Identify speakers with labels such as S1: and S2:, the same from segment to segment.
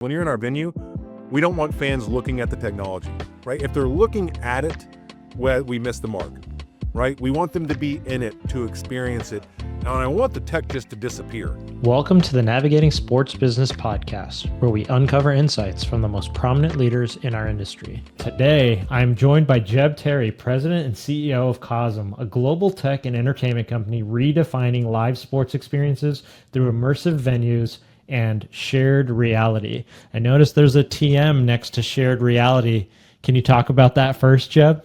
S1: When you're in our venue, we don't want fans looking at the technology, right? If they're looking at it, well, we miss the mark, right? We want them to be in it to experience it. And I want the tech just to disappear.
S2: Welcome to the Navigating Sports Business Podcast, where we uncover insights from the most prominent leaders in our industry. Today, I'm joined by Jeb Terry, President and CEO of COSM, a global tech and entertainment company redefining live sports experiences through immersive venues and shared reality. I noticed there's a TM next to shared reality. Can you talk about that first, Jeb?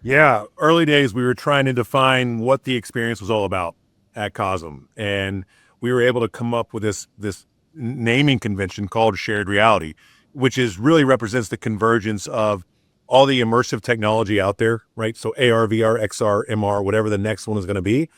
S1: Yeah, early days, we were trying to define what the experience was all about at COSM. And we were able to come up with this naming convention called shared reality, which really represents the convergence of all the immersive technology out there, right? So AR, VR, XR, MR, whatever the next one is going to be.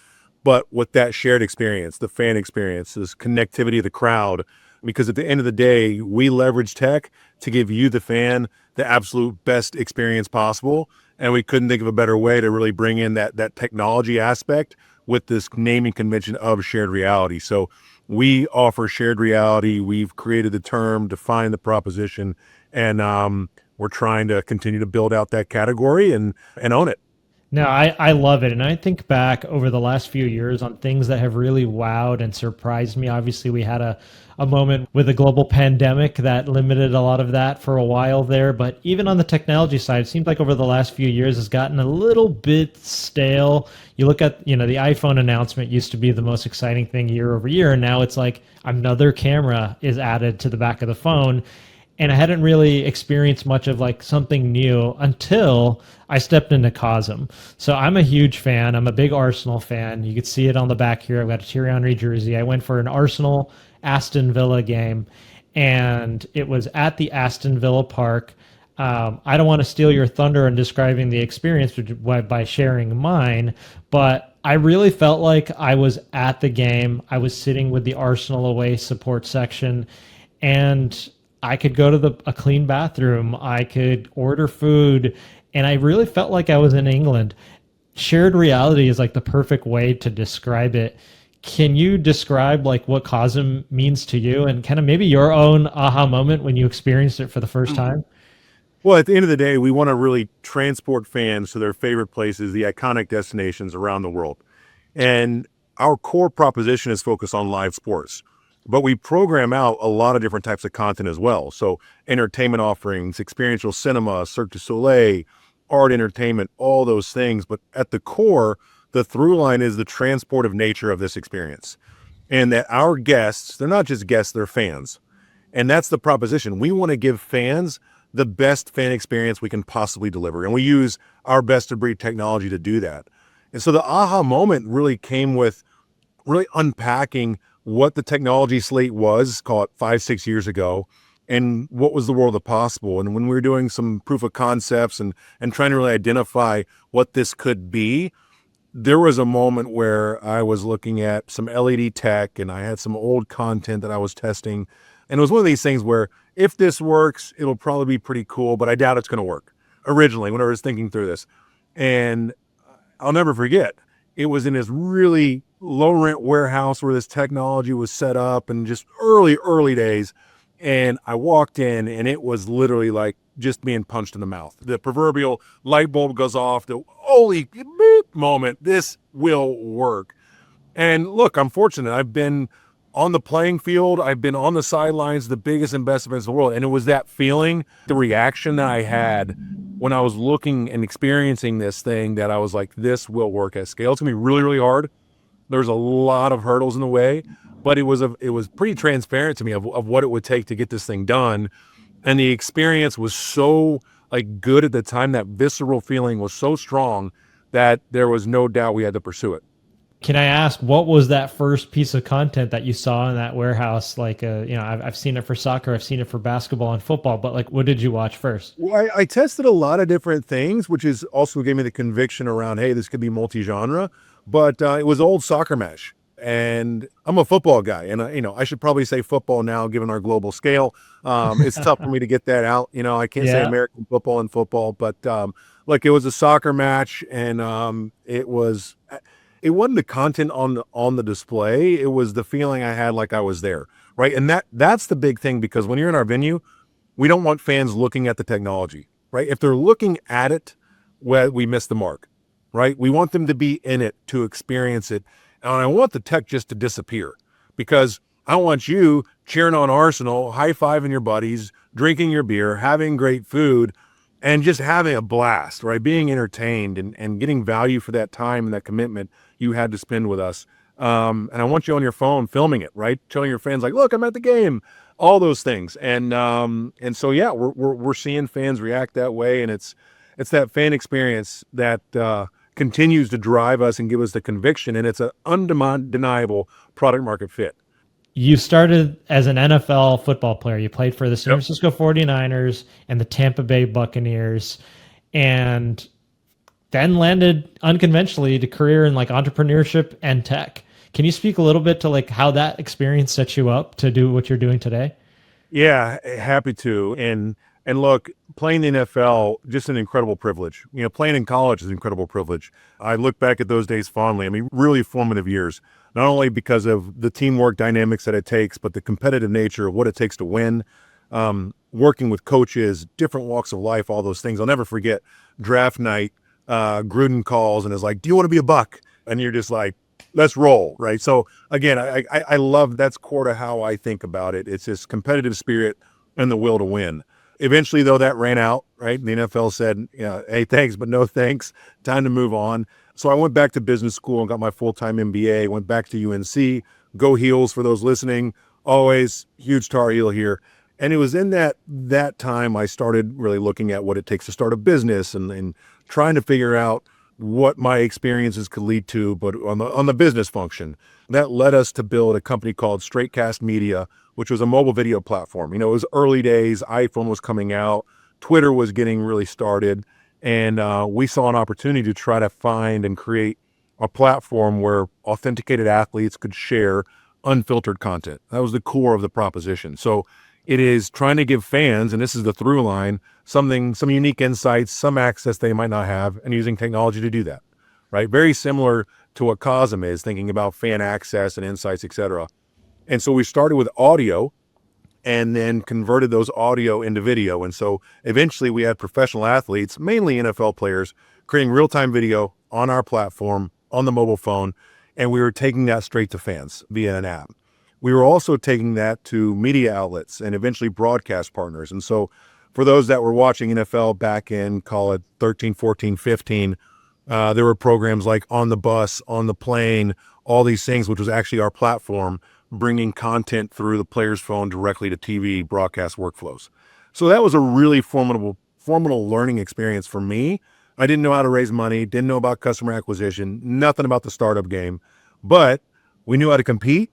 S1: But with that shared experience, the fan experience, this connectivity of the crowd, because at the end of the day, we leverage tech to give you, the fan, the absolute best experience possible. And we couldn't think of a better way to really bring in that technology aspect with this naming convention of shared reality. So we offer shared reality. We've created the term, defined the proposition, and we're trying to continue to build out that category and own it.
S2: No, I love it. And I think back over the last few years on things that have really wowed and surprised me. Obviously, we had a moment with a global pandemic that limited a lot of that for a while there. But even on the technology side, it seems like over the last few years has gotten a little bit stale. You look at, the iPhone announcement used to be the most exciting thing year over year. And now it's like another camera is added to the back of the phone. And I hadn't really experienced much of like something new until I stepped into COSM. So I'm a huge fan. I'm a big Arsenal fan. You could see it on the back here. I've got a Thierry Henry jersey. I went for an Arsenal Aston Villa game, and it was at the Aston Villa Park. I don't want to steal your thunder in describing the experience by sharing mine, but I really felt like I was at the game. I was sitting with the Arsenal away support section, and I could go to a clean bathroom. I could order food, and I really felt like I was in England. Shared reality is like the perfect way to describe it. Can you describe like what COSM means to you and kind of maybe your own aha moment when you experienced it for the first time?
S1: Well, at the end of the day, we want to really transport fans to their favorite places, the iconic destinations around the world. And our core proposition is focused on live sports. But we program out a lot of different types of content as well. So entertainment offerings, experiential cinema, Cirque du Soleil, art entertainment, all those things. But at the core, the through line is the transportive nature of this experience. And that our guests, they're not just guests, they're fans. And that's the proposition. We want to give fans the best fan experience we can possibly deliver. And we use our best of breed technology to do that. And so the aha moment really came with really unpacking what the technology slate was, call it 5-6 years ago, and what was the world of possible. And when we were doing some proof of concepts and trying to really identify what this could be, there was a moment where I was looking at some LED tech and I had some old content that I was testing. And it was one of these things where if this works, it'll probably be pretty cool, but I doubt it's going to work. Originally, when I was thinking through this. And I'll never forget, it was in this really low rent warehouse where this technology was set up and just early days. And I walked in and it was literally like just being punched in the mouth. The proverbial light bulb goes off, the holy beep moment, this will work. And look, I'm fortunate. I've been on the playing field. I've been on the sidelines, the biggest and best events in the world. And it was that feeling, the reaction that I had when I was looking and experiencing this thing that I was like, this will work at scale. It's gonna be really, really hard. There's a lot of hurdles in the way, but it was pretty transparent to me of what it would take to get this thing done. And the experience was so like good at the time. That visceral feeling was so strong that there was no doubt we had to pursue it.
S2: Can I ask, what was that first piece of content that you saw in that warehouse? Like, I've seen it for soccer, I've seen it for basketball and football, but like, what did you watch first?
S1: Well, I tested a lot of different things, which is also gave me the conviction around, hey, this could be multi-genre, but it was old soccer mesh. And I'm a football guy, and I should probably say football now, given our global scale. It's tough for me to get that out. I can't say American football and football, but like it was a soccer match, and it wasn't the content on the display. It was the feeling I had like I was there. right? And that's the big thing, because when you're in our venue, we don't want fans looking at the technology, right? If they're looking at it, well, we miss the mark, right? We want them to be in it to experience it. And I want the tech just to disappear, because I want you cheering on Arsenal, high-fiving your buddies, drinking your beer, having great food, and just having a blast, right? Being entertained and getting value for that time and that commitment you had to spend with us. And I want you on your phone filming it, right? Telling your fans like, look, I'm at the game, all those things. And so, yeah, we're seeing fans react that way. And it's that fan experience that continues to drive us and give us the conviction. And it's an undeniable product market fit.
S2: You started as an NFL football player. You played for the San
S1: Yep.
S2: Francisco 49ers and the Tampa Bay Buccaneers, and then landed unconventionally to career in like entrepreneurship and tech. Can you speak a little bit to like how that experience set you up to do what you're doing today?
S1: Yeah, happy to. And look, playing the NFL, just an incredible privilege. Playing in college is an incredible privilege. I look back at those days fondly. I mean, really formative years, not only because of the teamwork dynamics that it takes, but the competitive nature of what it takes to win. Working with coaches, different walks of life, all those things. I'll never forget draft night. Gruden calls and is like, "Do you want to be a Buck?" And you're just like, let's roll, right? So again, I love, that's core to how I think about it. It's this competitive spirit and the will to win. Eventually, though, that ran out, right? The NFL said, hey, thanks, but no thanks. Time to move on. So I went back to business school and got my full-time MBA, went back to UNC. Go Heels for those listening. Always huge Tar Heel here. And it was in that time I started really looking at what it takes to start a business and trying to figure out what my experiences could lead to, but on the business function. That led us to build a company called Straightcast Media, which was a mobile video platform. It was early days. iPhone was coming out. Twitter was getting really started. And we saw an opportunity to try to find and create a platform where authenticated athletes could share unfiltered content. That was the core of the proposition. So it is trying to give fans, and this is the through line, some unique insights, some access they might not have, and using technology to do that, right? Very similar to what COSM is, thinking about fan access and insights, et cetera. And so we started with audio and then converted those audio into video. And so eventually we had professional athletes, mainly NFL players, creating real-time video on our platform, on the mobile phone, and we were taking that straight to fans via an app. We were also taking that to media outlets and eventually broadcast partners. And so for those that were watching NFL back in, call it 13, 14, 15, there were programs like On the Bus, On the Plane, all these things, which was actually our platform, bringing content through the player's phone directly to TV broadcast workflows. So that was a really formidable learning experience for me. I didn't know how to raise money, didn't know about customer acquisition, nothing about the startup game, but we knew how to compete.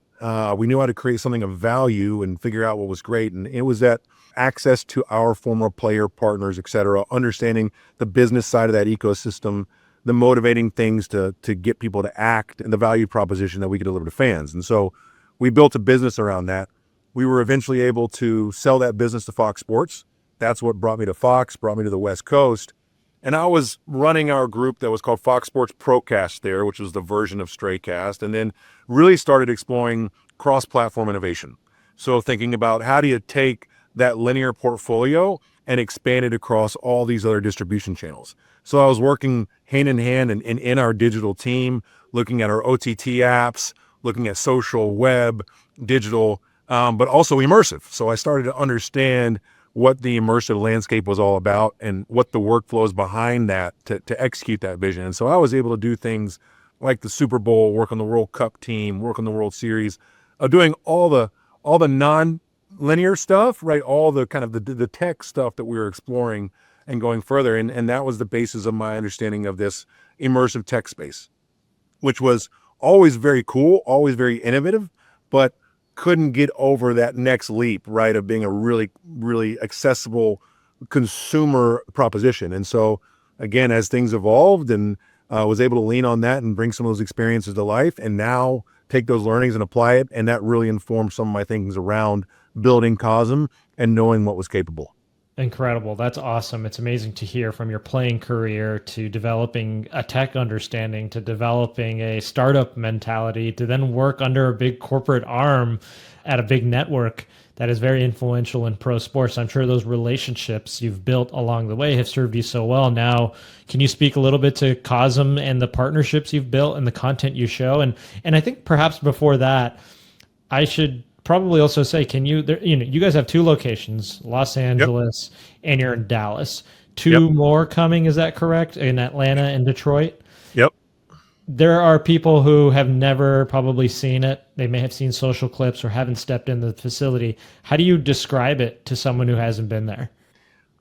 S1: We knew how to create something of value and figure out what was great. And it was that access to our former player partners, et cetera, understanding the business side of that ecosystem, the motivating things to get people to act, and the value proposition that we could deliver to fans. And so we built a business around that. We were eventually able to sell that business to Fox Sports. That's what brought me to Fox, brought me to the West Coast. And I was running our group that was called Fox Sports Procast there, which was the version of Straightcast, and then really started exploring cross-platform innovation. So thinking about how do you take that linear portfolio and expand it across all these other distribution channels. So I was working hand in hand and in our digital team, looking at our OTT apps, looking at social, web, digital, but also immersive. So I started to understand what the immersive landscape was all about and what the workflows behind that to execute that vision. And so I was able to do things like the Super Bowl, work on the World Cup team, work on the World Series, doing all the non-linear stuff, right? All the kind of the tech stuff that we were exploring and going further. And that was the basis of my understanding of this immersive tech space, which was always very cool, always very innovative, but couldn't get over that next leap, right, of being a really, really accessible consumer proposition. And so, again, as things evolved and was able to lean on that and bring some of those experiences to life, and now take those learnings and apply it, and that really informed some of my thinkings around building COSM and knowing what was capable.
S2: Incredible. That's awesome. It's amazing to hear from your playing career to developing a tech understanding to developing a startup mentality to then work under a big corporate arm at a big network that is very influential in pro sports. I'm sure those relationships you've built along the way have served you so well. Now, can you speak a little bit to COSM and the partnerships you've built and the content you show? And I think perhaps before that, I should probably also say, can you, there, you guys have two locations, Los
S1: Yep.
S2: Angeles and you're in Dallas.
S1: Yep.
S2: Two more coming, is that correct? In Atlanta and Detroit?
S1: Yep.
S2: There are people who have never probably seen it. They may have seen social clips or haven't stepped in the facility. How do you describe it to someone who hasn't been there?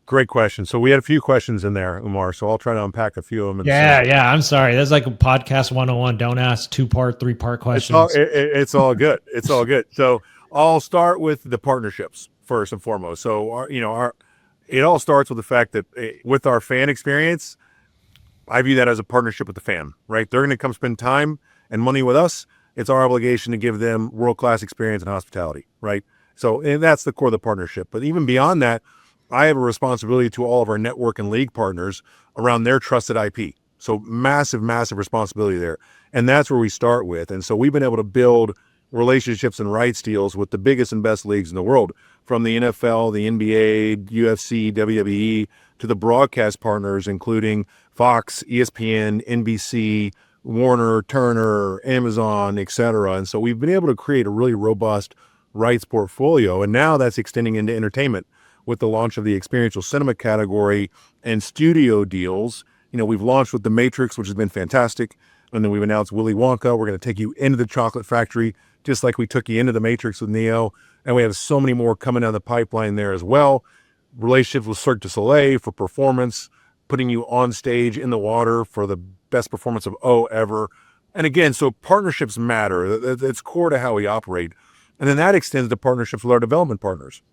S1: Great question. So we had a few questions in there, Umar. So I'll try to unpack a few of them at the same
S2: Yeah,
S1: time.
S2: yeah. I'm sorry. That's like a podcast 101. Don't ask two-part, three-part questions.
S1: It's all good. It's all good. So I'll start with the partnerships first and foremost. So our it all starts with the fact that with our fan experience, I view that as a partnership with the fan, right? They're going to come spend time and money with us. It's our obligation to give them world-class experience and hospitality, right? So and that's the core of the partnership. But even beyond that, I have a responsibility to all of our network and league partners around their trusted IP. So massive, massive responsibility there. And that's where we start with. And so we've been able to build relationships and rights deals with the biggest and best leagues in the world, from the NFL, the NBA, UFC, WWE, to the broadcast partners, including Fox, ESPN, NBC, Warner, Turner, Amazon, etc. And so we've been able to create a really robust rights portfolio. And now that's extending into entertainment with the launch of the experiential cinema category and studio deals. We've launched with The Matrix, which has been fantastic. And then we've announced Willy Wonka. We're going to take you into the chocolate factory, just like we took you into The Matrix with Neo. And we have so many more coming down the pipeline there as well. Relationships with Cirque du Soleil for performance, putting you on stage in the water for the best performance of O ever. And again, so partnerships matter. It's core to how we operate. And then that extends to partnerships with our development partners.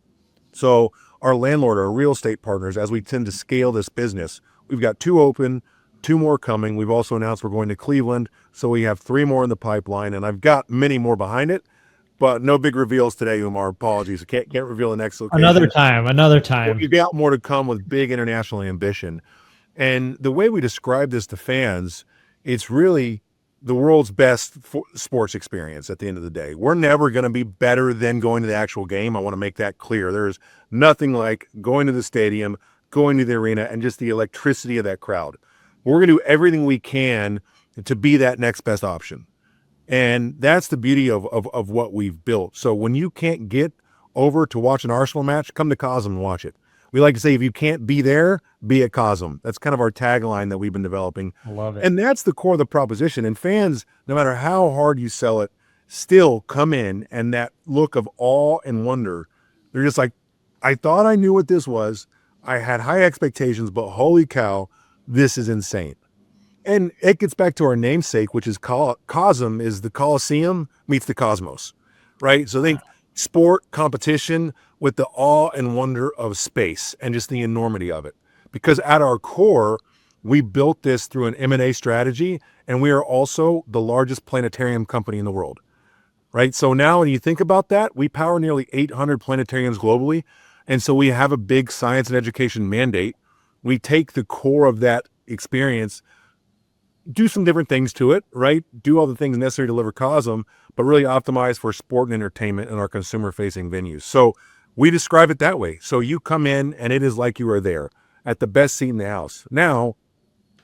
S1: So our landlord, our real estate partners, as we tend to scale this business, we've got two open, two more coming. We've also announced we're going to Cleveland. So we have three more in the pipeline, and I've got many more behind it, but no big reveals today, Umar. Apologies. I can't reveal the next
S2: Another
S1: location.
S2: time, another time.
S1: We've got more to come with big international ambition. And the way we describe this to fans, it's really the world's best sports experience at the end of the day. We're never going to be better than going to the actual game. I want to make that clear. There's nothing like going to the stadium, going to the arena, and just the electricity of that crowd. We're going to do everything we can to be that next best option. And that's the beauty of what we've built. So when you can't get over to watch an Arsenal match, come to COSM and watch it. We like to say, if you can't be there, be at COSM. That's kind of our tagline that we've been developing.
S2: I love it.
S1: And that's the core of the proposition. And fans, no matter how hard you sell it, still come in, and that look of awe and wonder, they're just like, I thought I knew what this was. I had high expectations, but holy cow, this is insane. And it gets back to our namesake, which is COSM is the Coliseum meets the cosmos, right? So think sport competition with the awe and wonder of space and just the enormity of it. Because at our core, we built this through an M&A strategy, and we are also the largest planetarium company in the world, right? So now when you think about that, we power nearly 800 planetariums globally. And so we have a big science and education mandate. We take the core of that experience, do some different things to it, right? Do all the things necessary to deliver COSM, but really optimize for sport and entertainment in our consumer-facing venues. So we describe it that way. So you come in, and it is like you are there at the best seat in the house. Now,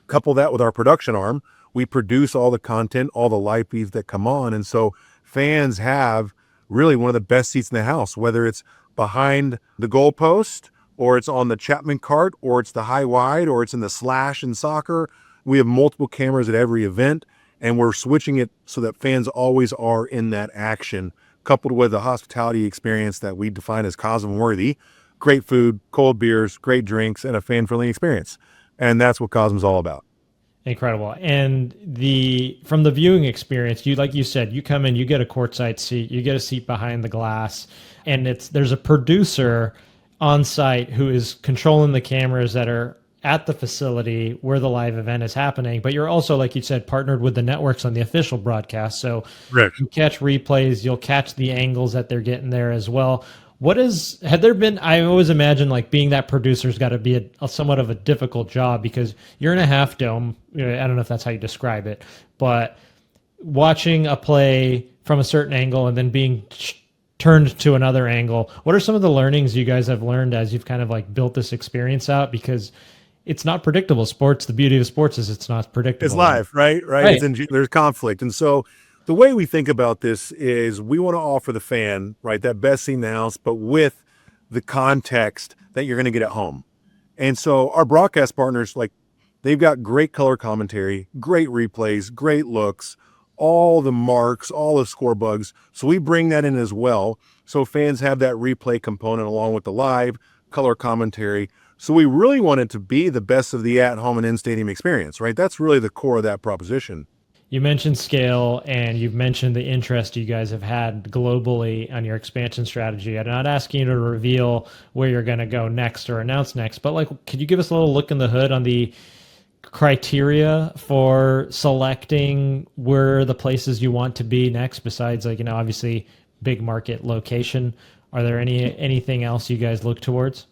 S1: couple that with our production arm, we produce all the content, all the live feeds that come on. And so fans have really one of the best seats in the house, whether it's behind the goalpost, or it's on the Chapman cart, or it's the high wide, or it's in the slash in soccer. We have multiple cameras at every event, and we're switching it so that fans always are in that action, coupled with a hospitality experience that we define as COSM worthy. Great food, cold beers, great drinks, and a fan-friendly experience. And that's what COSM's all about.
S2: Incredible. And from the viewing experience, you, like you said, you come in, you get a courtside seat, you get a seat behind the glass, and there's a producer on site who is controlling the cameras that are at the facility where the live event is happening. But you're also, like you said, partnered with the networks on the official broadcast. So
S1: Right.
S2: you catch replays, you'll catch the angles that they're getting there as well. Had there been, I always imagine like being that producer's got to be a somewhat of a difficult job because you're in a half dome. I don't know if that's how you describe it, but watching a play from a certain angle and then being turned to another angle. What are some of the learnings you guys have learned as you've kind of like built this experience out? Because it's not predictable. Sports, the beauty of sports is it's not
S1: It's
S2: predictable.
S1: live, right? Right.
S2: Right.
S1: There's conflict. And so the way we think about this is we want to offer the fan, right, that best seat in the house, but with the context that you're going to get at home. And so our broadcast partners, like, they've got great color commentary, great replays, great looks, all the marks, all the score bugs. So we bring that in as well. So fans have that replay component along with the live color commentary. So we really want it to be the best of the at-home and in-stadium experience, right? That's really the core of that proposition.
S2: You mentioned scale and you've mentioned the interest you guys have had globally on your expansion strategy. I'm not asking you to reveal where you're going to go next or announce next, but like, could you give us a little look in the hood on the criteria for selecting where the places you want to be next besides like, obviously big market location? Are there anything else you guys look towards?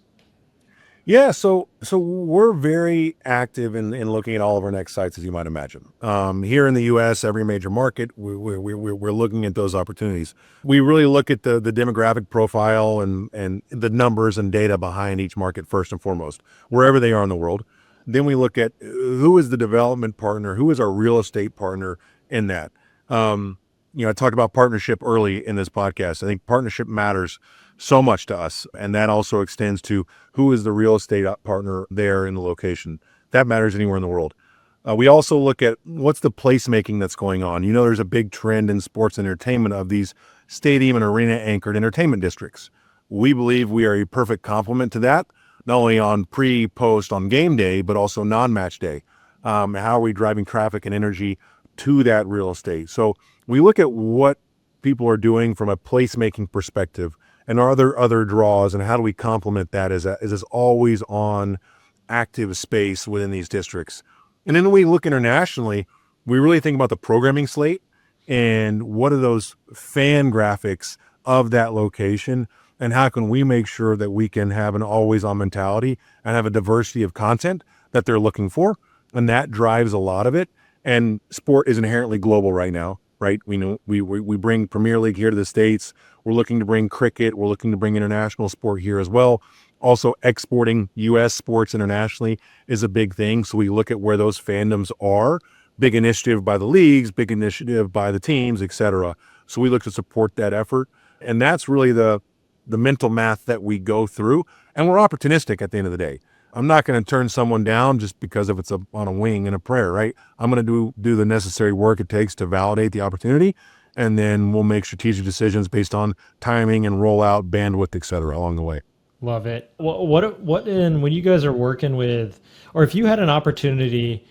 S1: Yeah, so we're very active in looking at all of our next sites, as you might imagine. Here in the U.S., every major market, we're looking at those opportunities. We really look at the demographic profile and the numbers and data behind each market first and foremost, wherever they are in the world. Then we look at who is the development partner, who is our real estate partner in that. I talked about partnership early in this podcast. I think partnership matters so much to us. And that also extends to who is the real estate partner there in the location. That matters anywhere in the world. We also look at what's the placemaking that's going on. There's a big trend in sports entertainment of these stadium and arena anchored entertainment districts. We believe we are a perfect complement to that, not only on pre, post, on game day, but also non-match day. How are we driving traffic and energy to that real estate? So we look at what people are doing from a placemaking perspective and are there other draws and how do we complement that as this always on active space within these districts. And then when we look internationally, we really think about the programming slate and what are those fan graphics of that location and how can we make sure that we can have an always on mentality and have a diversity of content that they're looking for. And that drives a lot of it. And sport is inherently global right now, right? We bring Premier League here to the States. We're looking to bring cricket. We're looking to bring international sport here as well. Also, exporting U.S. sports internationally is a big thing. So we look at where those fandoms are. Big initiative by the leagues, big initiative by the teams, et cetera. So we look to support that effort. And that's really the mental math that we go through. And we're opportunistic at the end of the day. I'm not going to turn someone down just because if it's on a wing and a prayer, right? I'm going to do the necessary work it takes to validate the opportunity. And then we'll make strategic decisions based on timing and rollout, bandwidth, et cetera, along the way.
S2: Love it. When you guys are working with, or if you had an opportunity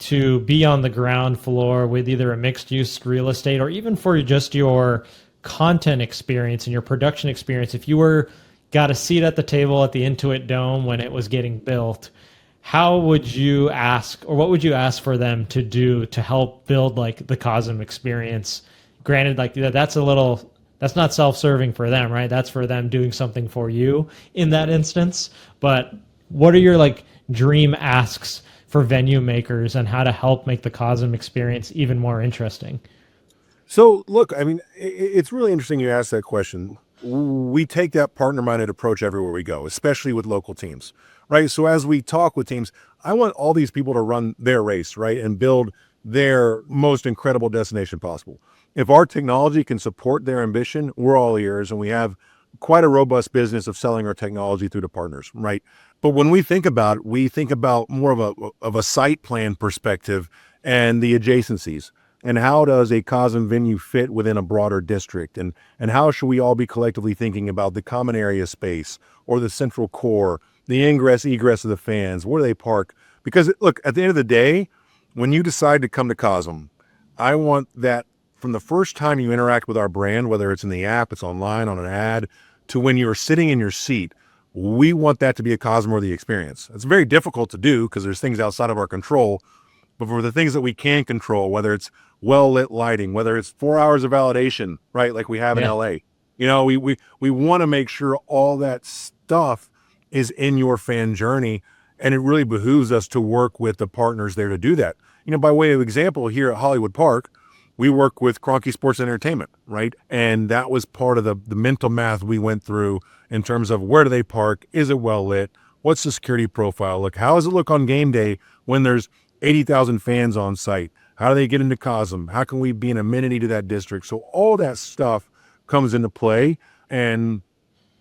S2: to be on the ground floor with either a mixed use real estate or even for just your content experience and your production experience, if you got a seat at the table at the Intuit Dome when it was getting built, how would you ask, or what would you ask for them to do to help build like the COSM experience? Granted, like that's not self-serving for them, right? That's for them doing something for you in that instance. But what are your like dream asks for venue makers and how to help make the COSM experience even more interesting?
S1: So look, I mean, it's really interesting you asked that question. We take that partner-minded approach everywhere we go, especially with local teams, right? So as we talk with teams, I want all these people to run their race, right? And build their most incredible destination possible. If our technology can support their ambition, we're all ears, and we have quite a robust business of selling our technology through to partners, right? But when we think about it, we think about more of a site plan perspective and the adjacencies. And how does a COSM venue fit within a broader district? And how should we all be collectively thinking about the common area space or the central core, the ingress, egress of the fans? Where do they park? Because look, at the end of the day, when you decide to come to COSM, I want that from the first time you interact with our brand, whether it's in the app, it's online, on an ad, to when you're sitting in your seat, we want that to be a COSM-worthy experience. It's very difficult to do because there's things outside of our control, but for the things that we can control, whether it's well-lit lighting, whether it's 4 hours of validation, right, like we have in
S2: Yeah.
S1: LA, We want to make sure all that stuff is in your fan journey, and it really behooves us to work with the partners there to do that. By way of example, here at Hollywood Park, we work with Cronky Sports Entertainment, right? And that was part of the mental math we went through in terms of where do they park? Is it well lit? What's the security profile look? How does it look on game day when there's 80,000 fans on site? How do they get into COSM? How can we be an amenity to that district? So all that stuff comes into play. And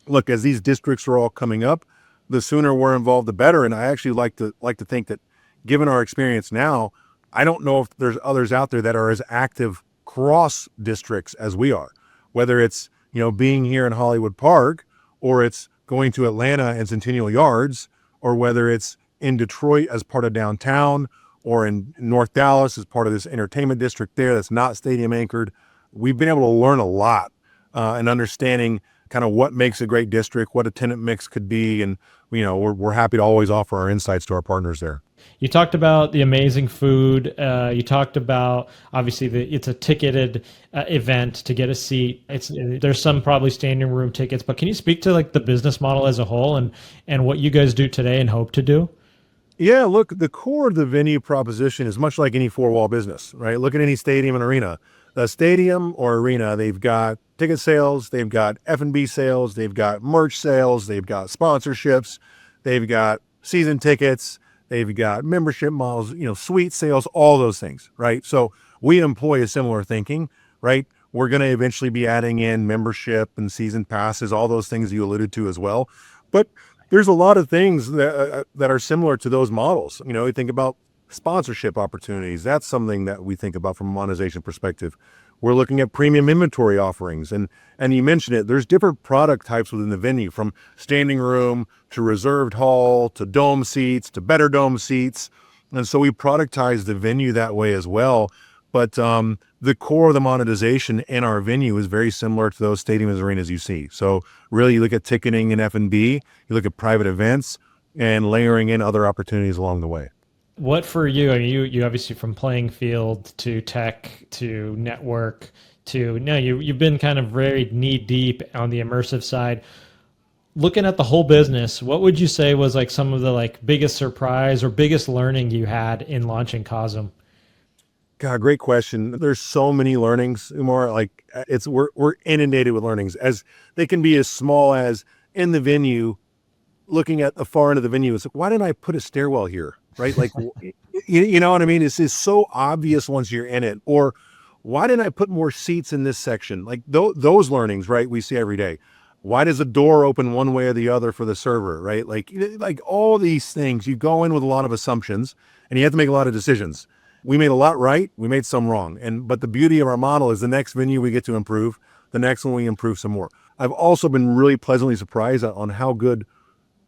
S1: look, as these districts are all coming up, the sooner we're involved, the better. And I actually like to think that, given our experience now, I don't know if there's others out there that are as active cross districts as we are, whether it's, being here in Hollywood Park, or it's going to Atlanta and Centennial Yards, or whether it's in Detroit as part of downtown, or in North Dallas as part of this entertainment district there that's not stadium anchored. We've been able to learn a lot and understanding kind of what makes a great district, what a tenant mix could be. And, we're happy to always offer our insights to our partners there.
S2: You talked about the amazing food. You talked about obviously it's a ticketed event to get a seat. There's some probably standing room tickets, but can you speak to like the business model as a whole and what you guys do today and hope to do?
S1: Yeah, look, the core of the venue proposition is much like any four-wall business, right? Look at any stadium and arena. The stadium or arena, they've got ticket sales, they've got F&B sales, they've got merch sales, they've got sponsorships, they've got season tickets, they've got membership models, suite sales, all those things, right? So we employ a similar thinking, right? We're going to eventually be adding in membership and season passes, all those things you alluded to as well. But there's a lot of things that are similar to those models. You think about sponsorship opportunities. That's something that we think about from a monetization perspective. We're looking at premium inventory offerings. And you mentioned it, there's different product types within the venue, from standing room to reserved hall to dome seats to better dome seats. And so we productize the venue that way as well. But the core of the monetization in our venue is very similar to those stadiums and arenas you see. So really, you look at ticketing and F&B, you look at private events, and layering in other opportunities along the way.
S2: What for you? I mean, you obviously from playing field to tech to network to no, you've been kind of very knee deep on the immersive side. Looking at the whole business, what would you say was like some of the like biggest surprise or biggest learning you had in launching COSM?
S1: God, great question. There's so many learnings, Umar. Like we're inundated with learnings, as they can be as small as in the venue, looking at the far end of the venue. It's like, why didn't I put a stairwell here? Right? Like, you know what I mean? It's just so obvious once you're in it. Or why didn't I put more seats in this section? Like those learnings, right? We see every day. Why does the door open one way or the other for the server, right? Like all these things, you go in with a lot of assumptions and you have to make a lot of decisions. We made a lot right. We made some wrong. But the beauty of our model is the next venue we get to improve. The next one we improve some more. I've also been really pleasantly surprised on how good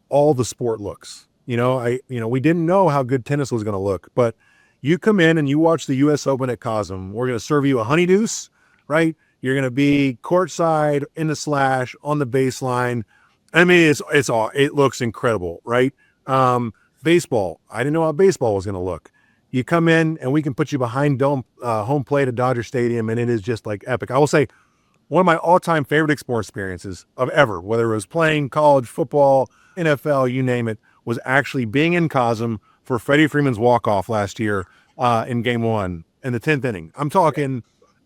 S1: all the sport looks. We didn't know how good tennis was going to look, but you come in and you watch the U.S. Open at COSM. We're going to serve you a honeydeuce, right? You're going to be courtside in the slash on the baseline. I mean, it looks incredible, right? Baseball. I didn't know how baseball was going to look. You come in and we can put you behind home plate at Dodger Stadium, and it is just like epic. I will say one of my all-time favorite experiences of ever, whether it was playing college football, NFL, you name it, was actually being in COSM for Freddie Freeman's walk-off last year in Game 1 in the 10th inning. I'm talking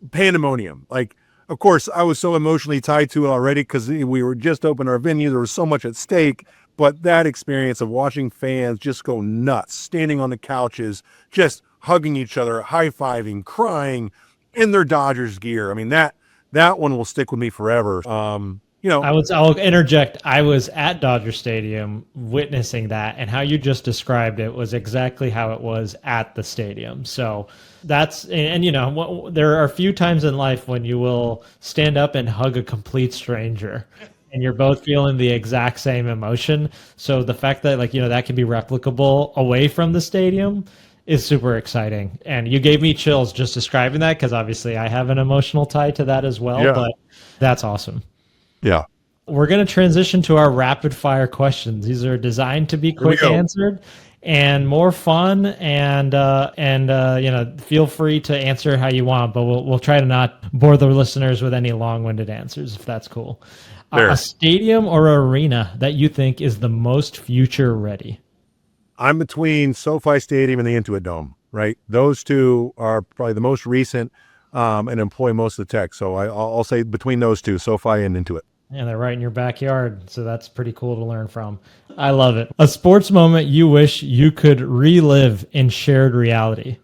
S1: pandemonium. Like, of course, I was so emotionally tied to it already because we were just opening our venue. There was so much at stake. But that experience of watching fans just go nuts, standing on the couches, just hugging each other, high-fiving, crying in their Dodgers gear. I mean, that one will stick with me forever.
S2: I'll interject. I was at Dodger Stadium witnessing that, and how you just described it was exactly how it was at the stadium. So there are a few times in life when you will stand up and hug a complete stranger and you're both feeling the exact same emotion. So the fact that that can be replicable away from the stadium is super exciting. And you gave me chills just describing that, because obviously I have an emotional tie to that as well,
S1: Yeah.
S2: but that's awesome.
S1: Yeah.
S2: We're going to transition to our rapid fire questions. These are designed to be
S1: Here we
S2: quick
S1: go.
S2: answered and more fun, and feel free to answer how you want, but we'll try to not bore the listeners with any long-winded answers, if that's cool.
S1: There.
S2: A stadium or arena that you think is the most future ready?
S1: I'm between SoFi Stadium and the Intuit Dome, right? Those two are probably the most recent and employ most of the tech. So I'll say between those two, SoFi and Intuit.
S2: And they're right in your backyard, so that's pretty cool to learn from. I love it. A sports moment you wish you could relive in shared reality?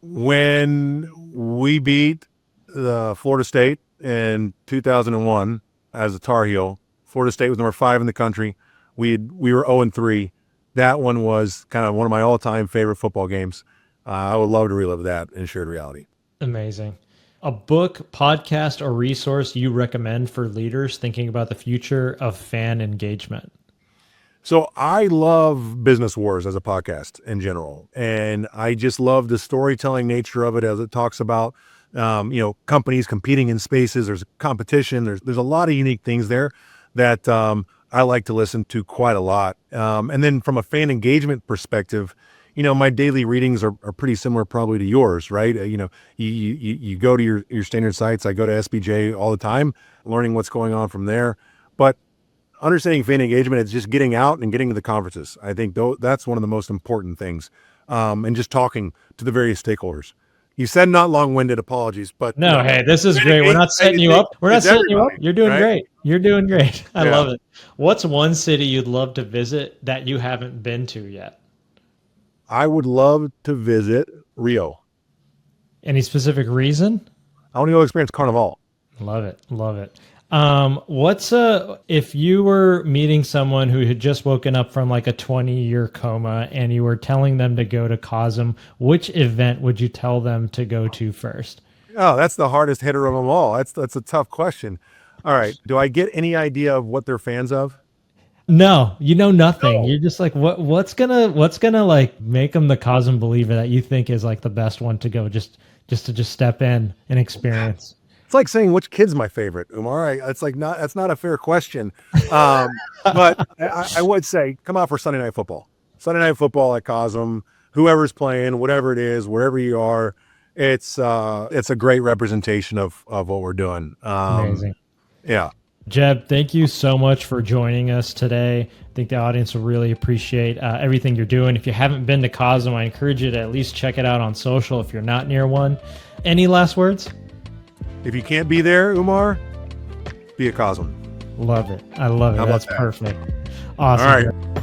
S1: When we beat the Florida State in 2001 as a Tar Heel, Florida State was number 5 in the country. We were 0-3. That one was kind of one of my all-time favorite football games. I would love to relive that in shared reality.
S2: Amazing. A book, podcast, or resource you recommend for leaders thinking about the future of fan engagement?
S1: So I love Business Wars as a podcast in general, and I just love the storytelling nature of it as it talks about, companies competing in spaces. There's competition. There's a lot of unique things there that I like to listen to quite a lot. And then from a fan engagement perspective, my daily readings are pretty similar probably to yours, right? You go to your standard sites. I go to SBJ all the time, learning what's going on from there. But understanding fan engagement is just getting out and getting to the conferences. I think that's one of the most important things. And just talking to the various stakeholders. You said not long-winded, apologies, but
S2: No, hey, this is great. We're not setting you up. We're not setting you up. You're doing great. You're doing great. I love it. What's one city you'd love to visit that you haven't been to yet?
S1: I would love to visit Rio.
S2: Any specific reason?
S1: I want to go experience Carnival.
S2: Love it. Love it. If you were meeting someone who had just woken up from like a 20-year coma and you were telling them to go to COSM, which event would you tell them to go to first?
S1: Oh, that's the hardest hitter of them all. That's a tough question. All right. Do I get any idea of what they're fans of?
S2: No, you know nothing.
S1: No.
S2: You're just like, what's gonna like make them the COSM believer that you think is like the best one to go just to step in and experience?
S1: It's like saying which kid's my favorite, Umar. That's not a fair question. But I would say come out for Sunday Night Football. Sunday Night Football at COSM, whoever's playing, whatever it is, wherever you are, it's a great representation of what we're doing.
S2: Amazing.
S1: Yeah.
S2: Jeb, thank you so much for joining us today. I think the audience will really appreciate everything you're doing. If you haven't been to COSM, I encourage you to at least check it out on social if you're not near one. Any last words?
S1: If you can't be there, Umar, be a COSM.
S2: Love it. I love it.
S1: How about
S2: That's
S1: that?
S2: perfect. Awesome.
S1: All right.